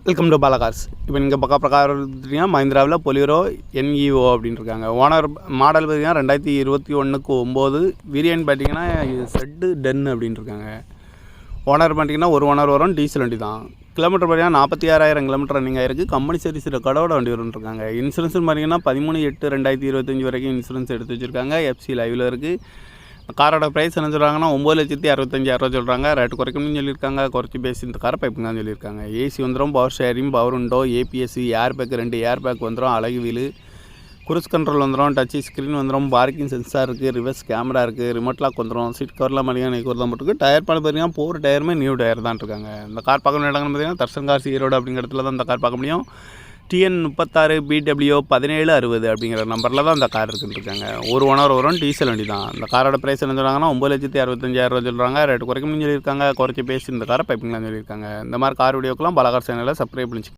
Welcome to பாலகார்ஸ். இப்போ நீங்கள் பக்கா பிரகாரம் பார்த்தீங்கன்னா மஹிந்திராவில் பொலிரோ NEO அப்படின்னு இருக்காங்க. ஓனர் மாடல் பார்த்தீங்கன்னா 2021-9. வேரியன்ட் பார்த்தீங்கன்னா செட்டு 10 அப்படின்னு இருக்காங்க. ஓனர் பார்த்தீங்கன்னா ஒரு ஓனர் வரும், டீசல் வண்டி தான். கிலோமீட்டர் பார்த்தீங்கன்னா 46,000 கிலோமீட்டர் ரன்னிங் ஆயிருக்கு. கம்பெனி சர்வீஸ் ரெக்கார்டோட வண்டி வரும்னு. இன்சூரன்ஸ் பார்த்தீங்கன்னா 13/8/2025 வரைக்கும் இன்சூரன்ஸ் எடுத்து வச்சுருக்காங்க. FC லைவில் இருக்குது. காரோட ப்ரைஸ் என்ன சொல்கிறாங்கன்னா 9,65,000 சொல்கிறாங்க. ரேட்டு குறைக்கணும்னு சொல்லியிருக்காங்க. குறைச்சி பேசி இந்த காரை பைப்புங்கன்னு சொல்லியிருக்காங்க. ஏசி வந்துடும், power sharing, power window, APS, air bag 2 air bag வந்துடும், அழகு வீலு, குரூஸ் கண்ட்ரோல் வந்துடும், டச் ஸ்க்ரீன் வந்துடும், பார்க்கிங் சென்சார் இருக்குது, ரிவர்ஸ் கேமரா இருக்குது, ரிமோட் லாக் வந்துடும், சீட் கவர்லாம் மணியாக நெய்க்கு தான் போட்டுருக்கு. டயர் பண்ண பார்த்தீங்கன்னா 4 டயருமே நியூ டயர் தான் இருக்காங்க. இந்த கார் பார்க்க வேண்டிய இடங்கள்னு பார்த்தீங்கன்னா தர்சன் கார்ஸ் ஈரோடு அப்படிங்கிற இடத்துல தான் இந்த கார் பார்க்க முடியும். TN 36 BW 1760 அப்படிங்கிற நம்பரில் தான் இந்த கார் இருக்குன்னு. ஒரு ஓனர் வரும், டீசல் வண்டி தான். இந்த காரோட ப்ரைஸ் என்ன சொல்கிறாங்கன்னா 9,65,000 சொல்கிறாங்க. ரேட்டு குறைக்கணும்னு சொல்லியிருக்காங்க. குறைச்சி பேசி இந்த காரை பைப்பிங்லாம் சொல்லியிருக்காங்க. இந்த மாதிரி கார் வீடியோக்கெல்லாம் பாலகார் சேனலில் சப்ஸ்கிரைப் பண்ணிச்சு.